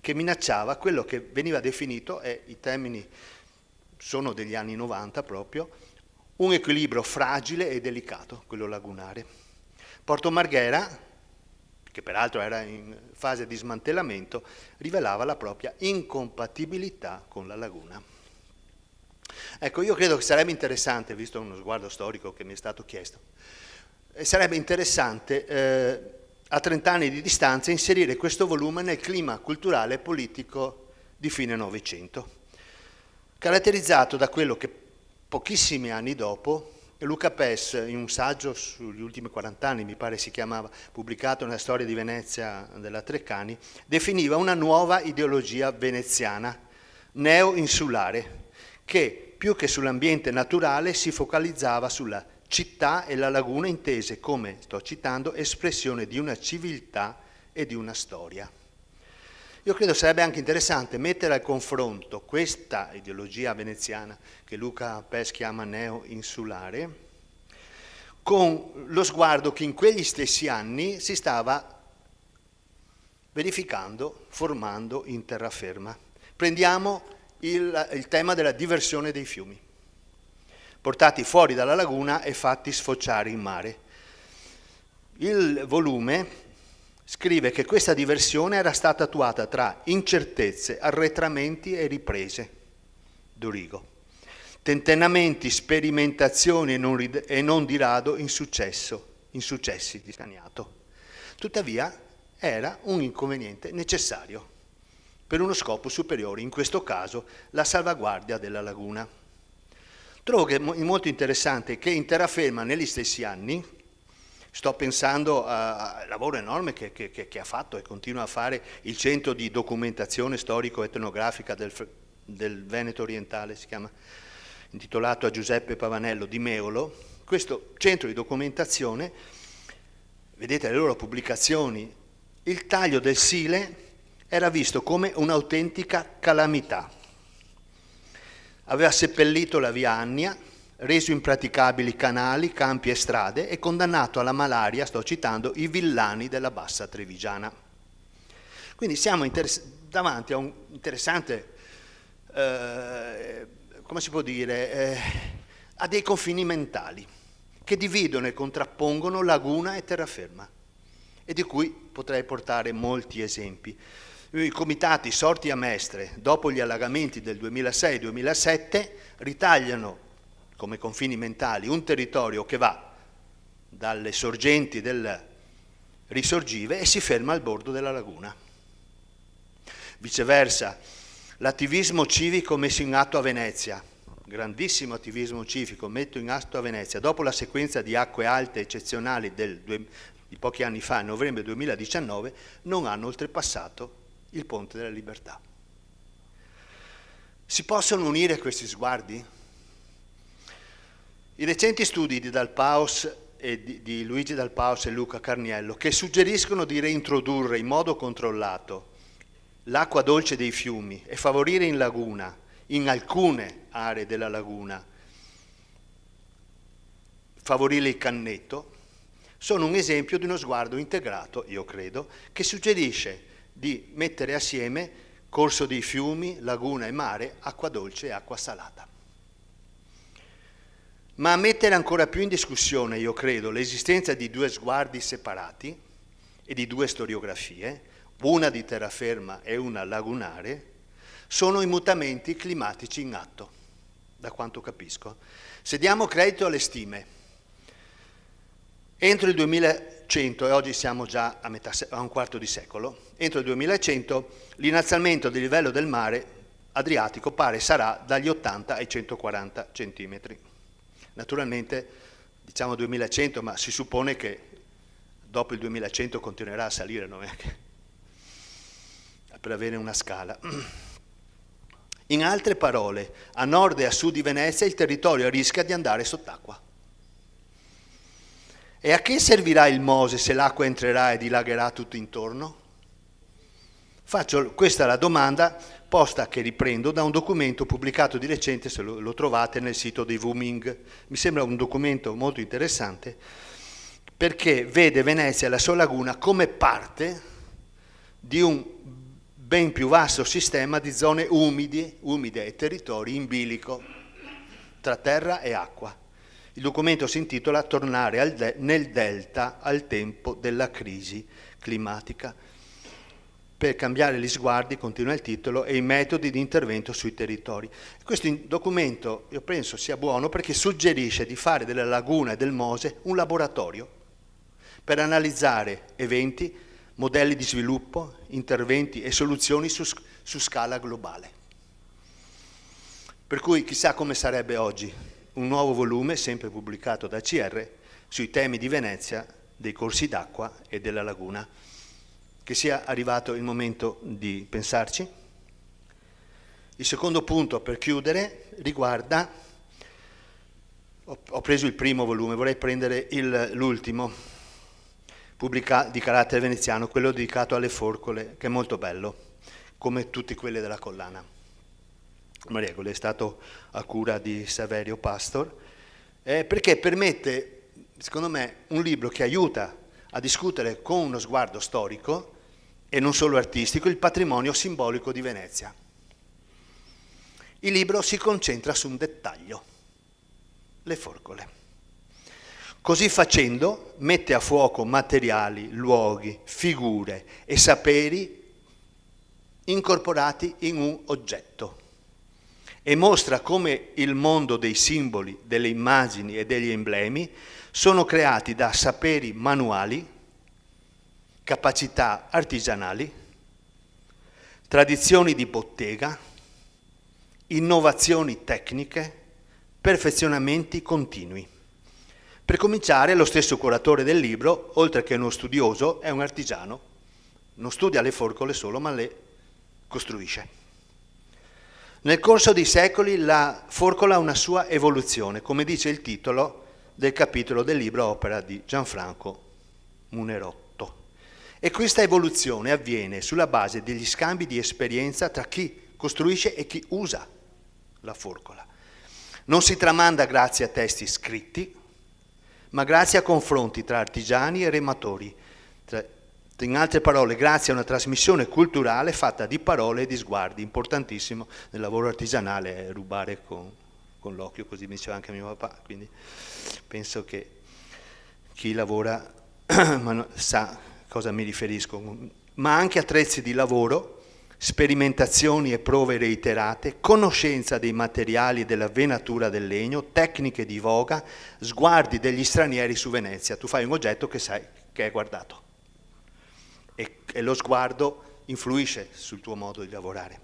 che minacciava quello che veniva definito, e i termini sono degli anni 90 proprio, un equilibrio fragile e delicato, quello lagunare. Porto Marghera, che peraltro era in fase di smantellamento, rivelava la propria incompatibilità con la laguna. Ecco, io credo che sarebbe interessante, visto uno sguardo storico che mi è stato chiesto, sarebbe interessante a 30 anni di distanza inserire questo volume nel clima culturale e politico di fine Novecento, caratterizzato da quello che pochissimi anni dopo Luca Pes, in un saggio sugli ultimi 40 anni, mi pare si chiamava, pubblicato nella Storia di Venezia della Treccani, definiva una nuova ideologia veneziana, neo-insulare, che più che sull'ambiente naturale si focalizzava sulla città e la laguna intese come, sto citando, espressione di una civiltà e di una storia. Io credo sarebbe anche interessante mettere al confronto questa ideologia veneziana, che Luca Pes chiama neo-insulare, con lo sguardo che in quegli stessi anni si stava verificando, formando in terraferma. Prendiamo il tema della diversione dei fiumi, portati fuori dalla laguna e fatti sfociare in mare. Il volume scrive che questa diversione era stata attuata tra incertezze, arretramenti e riprese. Dorigo. Tentennamenti, sperimentazioni e non di rado insuccessi di Staniato. Tuttavia era un inconveniente necessario per uno scopo superiore, in questo caso la salvaguardia della laguna. Trovo che è molto interessante che in terraferma negli stessi anni, sto pensando al lavoro enorme che ha fatto e continua a fare il Centro di Documentazione Storico-Etnografica del Veneto Orientale, si chiama, intitolato a Giuseppe Pavanello di Meolo. Questo centro di documentazione, vedete le loro pubblicazioni, il taglio del Sile era visto come un'autentica calamità. Aveva seppellito la via Annia, reso impraticabili canali, campi e strade e condannato alla malaria, sto citando, i villani della bassa trevigiana. Quindi siamo davanti a un interessante, come si può dire, a dei confini mentali che dividono e contrappongono laguna e terraferma e di cui potrei portare molti esempi. I comitati sorti a Mestre dopo gli allagamenti del 2006-2007 ritagliano come confini mentali un territorio che va dalle sorgenti del Risorgive e si ferma al bordo della laguna. Viceversa, l'attivismo civico messo in atto a Venezia, grandissimo attivismo civico messo in atto a Venezia, dopo la sequenza di acque alte eccezionali di pochi anni fa, novembre 2019, non hanno oltrepassato il Ponte della Libertà. Si possono unire questi sguardi? I recenti studi di Dalpaus e di Luigi Dalpaus e Luca Carniello, che suggeriscono di reintrodurre in modo controllato l'acqua dolce dei fiumi e favorire in laguna, in alcune aree della laguna, favorire il cannetto, sono un esempio di uno sguardo integrato, io credo, che suggerisce di mettere assieme corso dei fiumi, laguna e mare, acqua dolce e acqua salata. Ma a mettere ancora più in discussione, io credo, l'esistenza di due sguardi separati e di due storiografie, una di terraferma e una lagunare, sono i mutamenti climatici in atto, da quanto capisco. Se diamo credito alle stime, entro il 2100, e oggi siamo già a un quarto di secolo, entro il 2100 l'innalzamento del livello del mare Adriatico pare sarà dagli 80 ai 140 centimetri. Naturalmente diciamo 2100, ma si suppone che dopo il 2100 continuerà a salire, non è che per avere una scala. In altre parole, a nord e a sud di Venezia il territorio rischia di andare sott'acqua. E a che servirà il Mose se l'acqua entrerà e dilagherà tutto intorno? Questa è la domanda posta, che riprendo da un documento pubblicato di recente, se lo trovate nel sito dei Wuming. Mi sembra un documento molto interessante perché vede Venezia e la sua laguna come parte di un ben più vasto sistema di zone umide e territori in bilico tra terra e acqua. Il documento si intitola Tornare nel delta al tempo della crisi climatica. Per cambiare gli sguardi, continua il titolo, e i metodi di intervento sui territori. Questo documento io penso sia buono perché suggerisce di fare della laguna e del Mose un laboratorio per analizzare eventi, modelli di sviluppo, interventi e soluzioni su scala globale. Per cui chissà come sarebbe oggi un nuovo volume, sempre pubblicato da CR, sui temi di Venezia, dei corsi d'acqua e della laguna. Che sia arrivato il momento di pensarci. Il secondo punto, per chiudere, riguarda, ho preso il primo volume, vorrei prendere l'ultimo, pubblicato di carattere veneziano, quello dedicato alle forcole, che è molto bello, come tutti quelli della collana. Mariegole è stato a cura di Saverio Pastor, perché permette, secondo me, un libro che aiuta a discutere con uno sguardo storico e non solo artistico il patrimonio simbolico di Venezia. Il libro si concentra su un dettaglio, le forcole. Così facendo mette a fuoco materiali, luoghi, figure e saperi incorporati in un oggetto e mostra come il mondo dei simboli, delle immagini e degli emblemi sono creati da saperi manuali, capacità artigianali, tradizioni di bottega, innovazioni tecniche, perfezionamenti continui. Per cominciare, lo stesso curatore del libro, oltre che uno studioso, è un artigiano. Non studia le forcole solo, ma le costruisce. Nel corso dei secoli la forcola ha una sua evoluzione, come dice il titolo del capitolo del libro opera di Gianfranco Munerotto. E questa evoluzione avviene sulla base degli scambi di esperienza tra chi costruisce e chi usa la forcola. Non si tramanda grazie a testi scritti, ma grazie a confronti tra artigiani e rematori. In altre parole, grazie a una trasmissione culturale fatta di parole e di sguardi. Importantissimo nel lavoro artigianale è rubare con l'occhio, così mi diceva anche mio papà. Quindi penso che chi lavora sa cosa mi riferisco, ma anche attrezzi di lavoro, sperimentazioni e prove reiterate, conoscenza dei materiali e della venatura del legno, tecniche di voga, sguardi degli stranieri su Venezia. Tu fai un oggetto che sai che è guardato e lo sguardo influisce sul tuo modo di lavorare.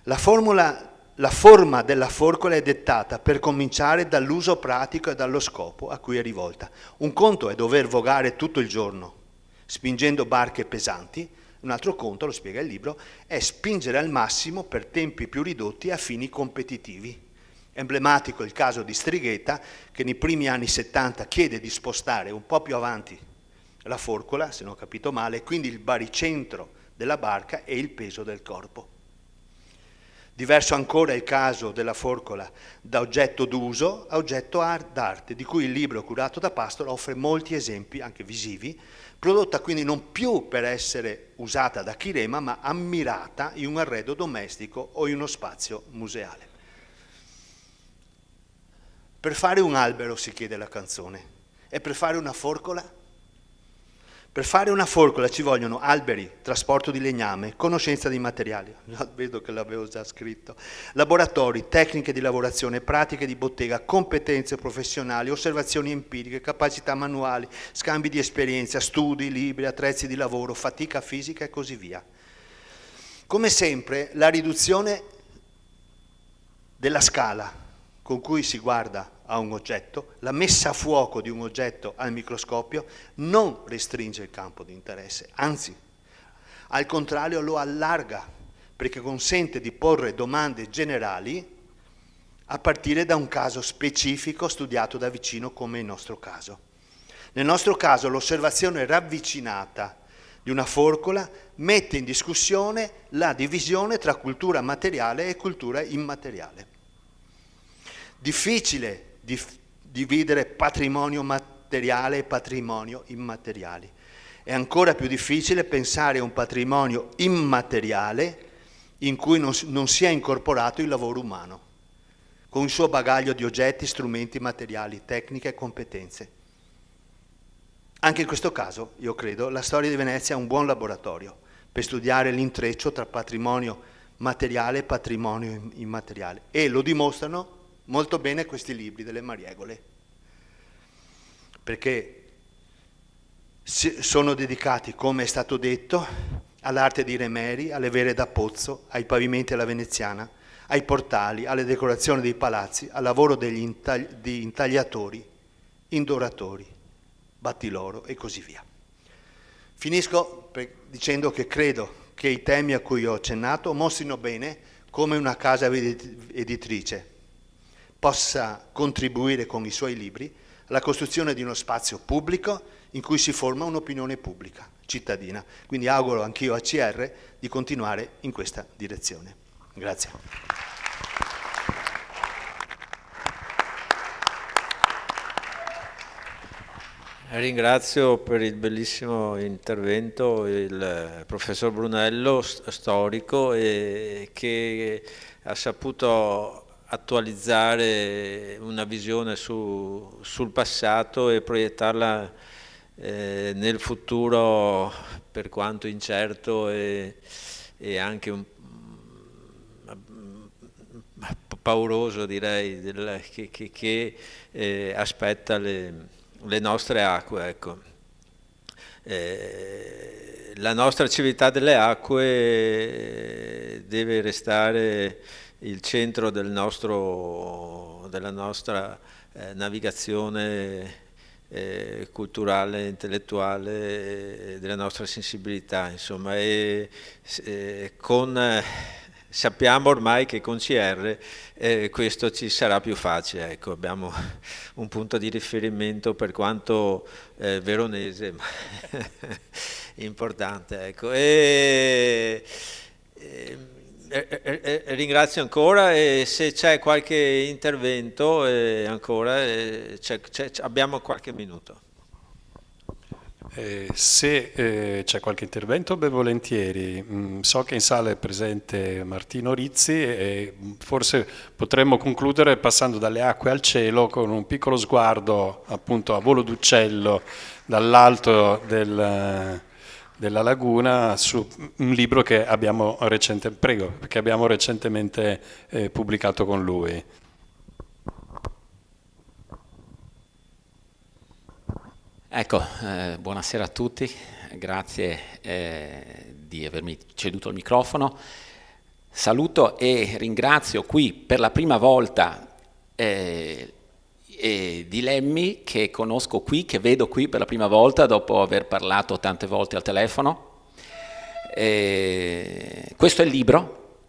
La forma della forcola è dettata, per cominciare, dall'uso pratico e dallo scopo a cui è rivolta. Un conto è dover vogare tutto il giorno spingendo barche pesanti, un altro conto, lo spiega il libro, è spingere al massimo per tempi più ridotti a fini competitivi. Emblematico il caso di Strighetta, che nei primi anni 70 chiede di spostare un po' più avanti la forcola, se non ho capito male, quindi il baricentro della barca e il peso del corpo. Diverso ancora il caso della forcola da oggetto d'uso a oggetto d'arte, di cui il libro curato da Pastor offre molti esempi, anche visivi, prodotta quindi non più per essere usata da chi rema, ma ammirata in un arredo domestico o in uno spazio museale. Per fare un albero, si chiede la canzone, e per fare una forcola? Per fare una forcola ci vogliono alberi, trasporto di legname, conoscenza di materiali, vedo che l'avevo già scritto, laboratori, tecniche di lavorazione, pratiche di bottega, competenze professionali, osservazioni empiriche, capacità manuali, scambi di esperienza, studi, libri, attrezzi di lavoro, fatica fisica e così via. Come sempre, la riduzione della scala con cui si guarda a un oggetto, la messa a fuoco di un oggetto al microscopio non restringe il campo di interesse, anzi, al contrario lo allarga, perché consente di porre domande generali a partire da un caso specifico studiato da vicino, come il nostro caso. Nel nostro caso l'osservazione ravvicinata di una forcola mette in discussione la divisione tra cultura materiale e cultura immateriale. Difficile dividere patrimonio materiale e patrimonio immateriale. È ancora più difficile pensare a un patrimonio immateriale in cui non sia incorporato il lavoro umano, con il suo bagaglio di oggetti, strumenti, materiali, tecniche e competenze. Anche in questo caso, io credo, la storia di Venezia è un buon laboratorio per studiare l'intreccio tra patrimonio materiale e patrimonio immateriale. E lo dimostrano molto bene questi libri delle Mariegole, perché sono dedicati, come è stato detto, all'arte dei remeri, alle vere da pozzo, ai pavimenti alla veneziana, ai portali, alle decorazioni dei palazzi, al lavoro di intagliatori, indoratori, battiloro e così via. Finisco dicendo che credo che i temi a cui ho accennato mostrino bene come una casa editrice possa contribuire con i suoi libri alla costruzione di uno spazio pubblico in cui si forma un'opinione pubblica, cittadina. Quindi auguro anch'io a CR di continuare in questa direzione. Grazie. Ringrazio per il bellissimo intervento il professor Brunello, storico, che ha saputo attualizzare una visione sul passato e proiettarla nel futuro, per quanto incerto e anche pauroso, direi, che aspetta le nostre acque. Ecco. La nostra civiltà delle acque deve restare il centro della nostra navigazione culturale, intellettuale, della nostra sensibilità, insomma, sappiamo ormai che con CR questo ci sarà più facile, ecco, abbiamo un punto di riferimento per quanto veronese, ma importante, ecco. Ringrazio ancora, e se c'è qualche intervento ancora, abbiamo qualche minuto. Se c'è qualche intervento, ben volentieri. So che in sala è presente Martino Rizzi e forse potremmo concludere passando dalle acque al cielo con un piccolo sguardo appunto a volo d'uccello dall'alto della laguna su un libro che abbiamo recentemente pubblicato con lui. Ecco, buonasera a tutti, grazie di avermi ceduto il microfono. Saluto e ringrazio qui per la prima volta Di Lemmi, che conosco qui, che vedo qui per la prima volta dopo aver parlato tante volte al telefono. Questo è il libro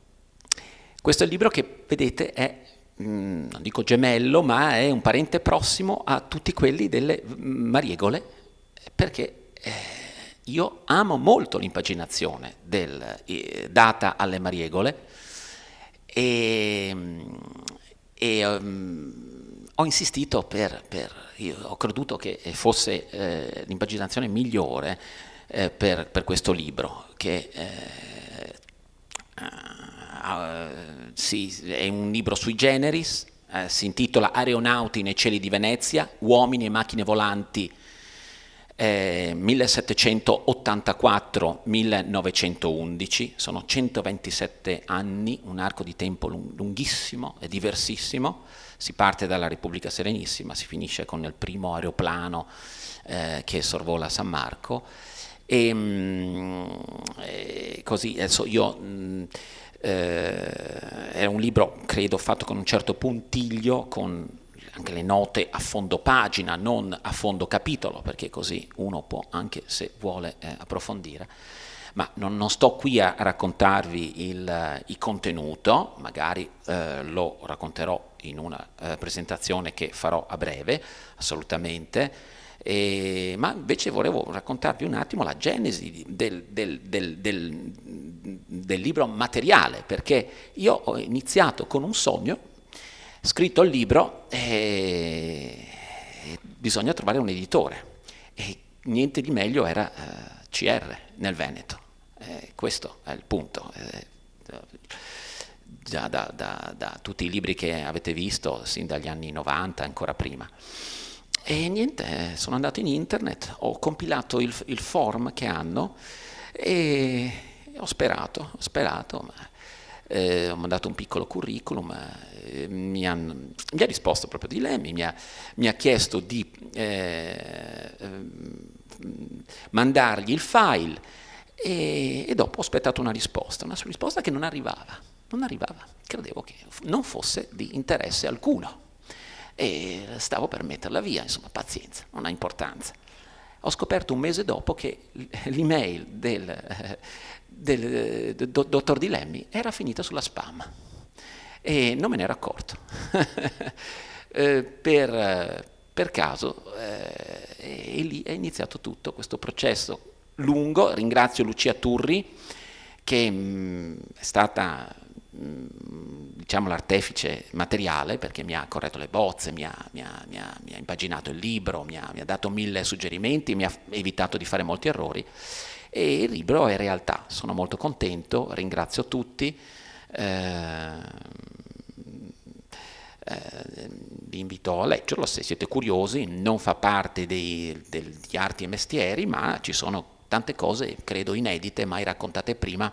che vedete è, non dico gemello, ma è un parente prossimo a tutti quelli delle Mariegole, perché io amo molto l'impaginazione data alle Mariegole e ho insistito io ho creduto che fosse l'impaginazione migliore per questo libro, che è un libro sui generis, si intitola Aeronauti nei cieli di Venezia, uomini e macchine volanti 1784-1911, sono 127 anni, un arco di tempo lunghissimo e diversissimo. Si parte dalla Repubblica Serenissima, si finisce con il primo aeroplano che sorvola San Marco e così adesso io era un libro, credo, fatto con un certo puntiglio, con anche le note a fondo pagina, non a fondo capitolo, perché così uno può, anche se vuole, approfondire. Ma non sto qui a raccontarvi il contenuto, magari lo racconterò in una presentazione che farò a breve, assolutamente. Ma invece volevo raccontarvi un attimo la genesi del libro materiale, perché io ho iniziato con un sogno, scritto il libro e bisogna trovare un editore e niente di meglio era CR nel Veneto. Questo è il punto. Già da tutti i libri che avete visto, sin dagli anni 90, ancora prima. E niente, sono andato in internet, ho compilato il form che hanno e ho sperato, ma ho mandato un piccolo curriculum, mi ha risposto proprio di lei, mi ha chiesto di mandargli il file e dopo ho aspettato una risposta che non arrivava, credevo che non fosse di interesse alcuno e stavo per metterla via, insomma pazienza, non ha importanza. Ho scoperto un mese dopo che l'email del dottor Di Lemmi era finita sulla spam e non me ne ero accorto per caso e lì è iniziato tutto questo processo lungo. Ringrazio Lucia Turri che è stata diciamo l'artefice materiale, perché mi ha corretto le bozze, mi ha impaginato il libro, mi ha dato 1000 suggerimenti, mi ha evitato di fare molti errori e il libro è realtà. Sono molto contento, ringrazio tutti, vi invito a leggerlo se siete curiosi. Non fa parte di arti e mestieri, ma ci sono tante cose credo inedite, mai raccontate prima,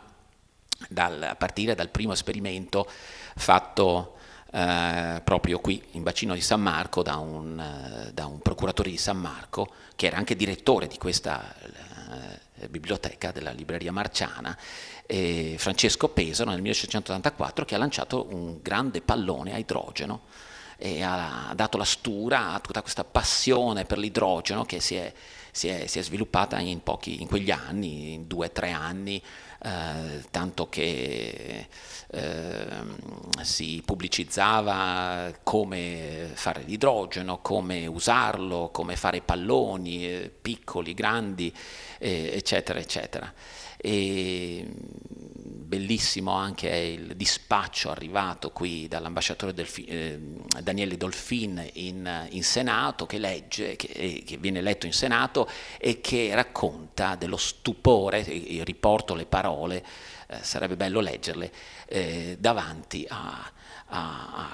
a partire dal primo esperimento fatto proprio qui in bacino di San Marco da un procuratore di San Marco che era anche direttore di questa biblioteca della libreria Marciana, Francesco Pesaro, nel 1984, che ha lanciato un grande pallone a idrogeno e ha dato la stura a tutta questa passione per l'idrogeno che si è sviluppata in quegli anni, in 2 o 3 anni, tanto che si pubblicizzava come fare l'idrogeno, come usarlo, come fare palloni piccoli, grandi, eccetera, eccetera. E bellissimo anche il dispaccio arrivato qui dall'ambasciatore Daniele Dolfin in Senato, che legge, che viene letto in Senato e che racconta dello stupore, io riporto le parole, sarebbe bello leggerle, davanti a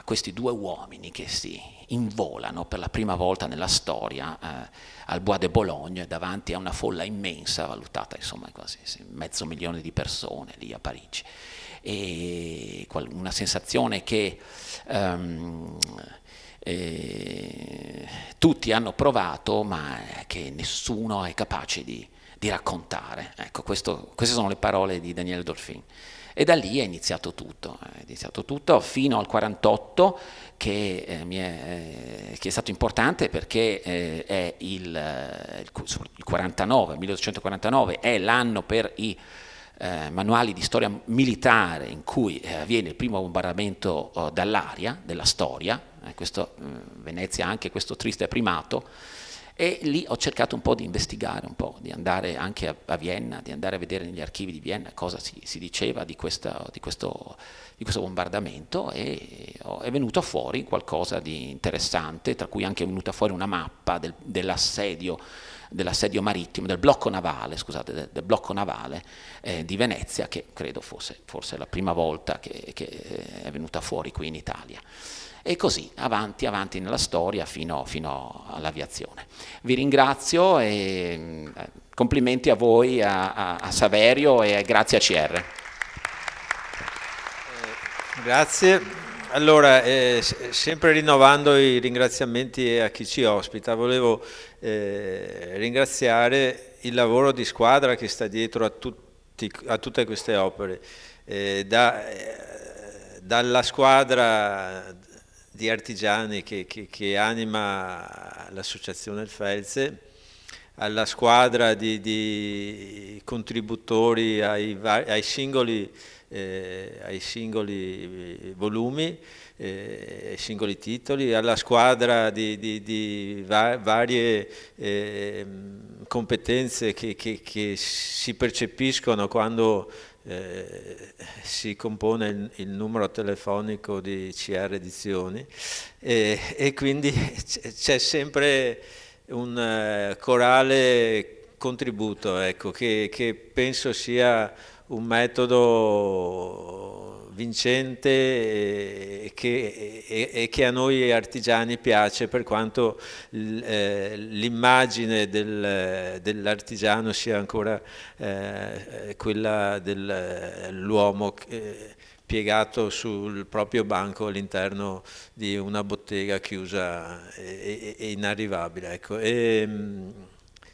questi 2 uomini che si involano per la prima volta nella storia al Bois de Boulogne davanti a una folla immensa, valutata insomma quasi 500.000 di persone lì a Parigi, e una sensazione che tutti hanno provato ma che nessuno è capace di raccontare. Ecco, queste sono le parole di Daniele Dolfin. E da lì è iniziato tutto fino al 48, che è stato importante perché è il 49, 1849 è l'anno per i manuali di storia militare in cui avviene il primo bombardamento dall'aria della storia, Venezia ha anche questo triste primato. E lì ho cercato un po' di investigare, un po' di andare anche a Vienna, di andare a vedere negli archivi di Vienna cosa si diceva di questo bombardamento, e è venuto fuori qualcosa di interessante, tra cui anche è venuta fuori una mappa dell'assedio marittimo, del blocco navale di Venezia, che credo fosse la prima volta che è venuta fuori qui in Italia. E così avanti nella storia fino all'aviazione. Vi ringrazio e complimenti a voi, a Saverio, e grazie a CR. Grazie. Allora, sempre rinnovando i ringraziamenti a chi ci ospita, volevo ringraziare il lavoro di squadra che sta dietro a tutte queste opere, dalla squadra di artigiani che anima l'associazione Il Felze, alla squadra di contributori ai singoli volumi, ai singoli titoli, alla squadra di varie competenze che si percepiscono quando si compone il numero telefonico di CR Edizioni, e quindi c'è sempre un corale contributo, ecco, che penso sia un metodo vincente e che a noi artigiani piace, per quanto l'immagine dell'artigiano sia ancora quella dell'uomo piegato sul proprio banco all'interno di una bottega chiusa e inarrivabile, ecco.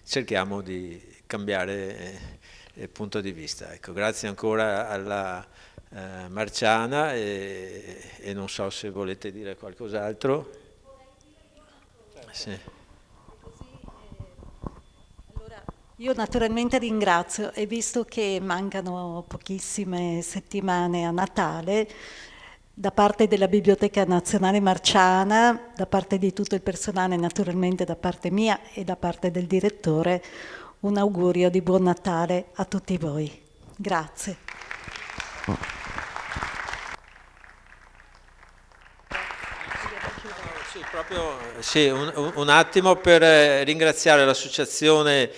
Cerchiamo di cambiare punto di vista, ecco. Grazie ancora alla Marciana, e non so se volete dire qualcos'altro. Sì. Allora, io naturalmente ringrazio, e visto che mancano pochissime settimane a Natale, da parte della Biblioteca Nazionale Marciana, da parte di tutto il personale, naturalmente da parte mia e da parte del direttore, un augurio di buon Natale a tutti voi. Grazie. Sì, un attimo per ringraziare l'associazione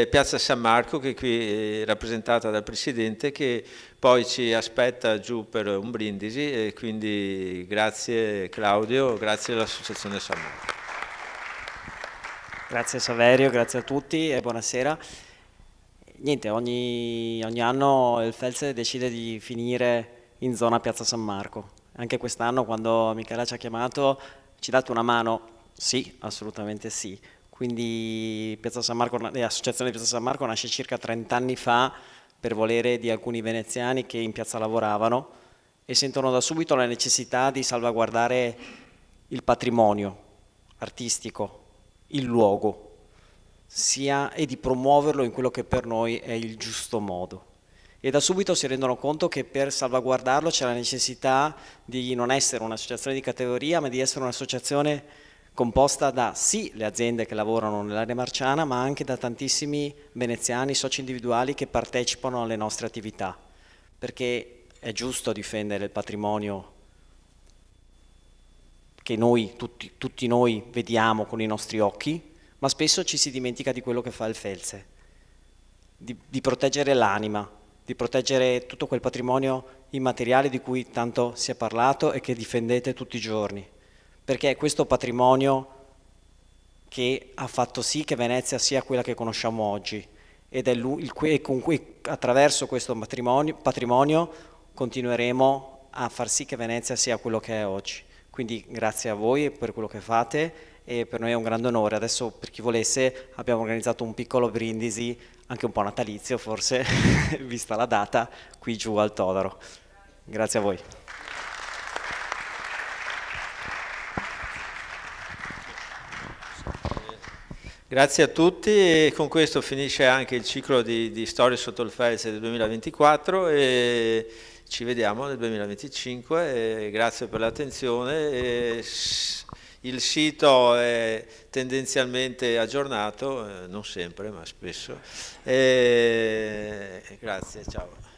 Piazza San Marco, che è qui rappresentata dal Presidente, che poi ci aspetta giù per un brindisi, e quindi grazie Claudio, grazie all'associazione San Marco. Grazie Saverio, grazie a tutti e buonasera. Niente, ogni anno il Felse decide di finire in zona Piazza San Marco. Anche quest'anno, quando Michela ci ha chiamato, ci date una mano? Sì, assolutamente sì. Quindi l'associazione Piazza San Marco nasce circa 30 anni fa per volere di alcuni veneziani che in piazza lavoravano e sentono da subito la necessità di salvaguardare il patrimonio artistico, il luogo, e di promuoverlo in quello che per noi è il giusto modo. E da subito si rendono conto che per salvaguardarlo c'è la necessità di non essere un'associazione di categoria, ma di essere un'associazione composta da sì le aziende che lavorano nell'area marciana, ma anche da tantissimi veneziani, soci individuali che partecipano alle nostre attività, perché è giusto difendere il patrimonio che noi, tutti noi vediamo con i nostri occhi, ma spesso ci si dimentica di quello che fa il Felse, di proteggere l'anima, di proteggere tutto quel patrimonio immateriale di cui tanto si è parlato e che difendete tutti i giorni, perché è questo patrimonio che ha fatto sì che Venezia sia quella che conosciamo oggi, ed è con cui attraverso questo patrimonio continueremo a far sì che Venezia sia quello che è oggi. Quindi grazie a voi per quello che fate, e per noi è un grande onore. Adesso, per chi volesse, abbiamo organizzato un piccolo brindisi, anche un po' natalizio forse, vista la data, qui giù al Todaro. Grazie a voi. Grazie a tutti, e con questo finisce anche il ciclo di Storie sotto il Felse del 2024, e ci vediamo nel 2025, e grazie per l'attenzione. Il sito è tendenzialmente aggiornato, non sempre ma spesso, grazie, ciao.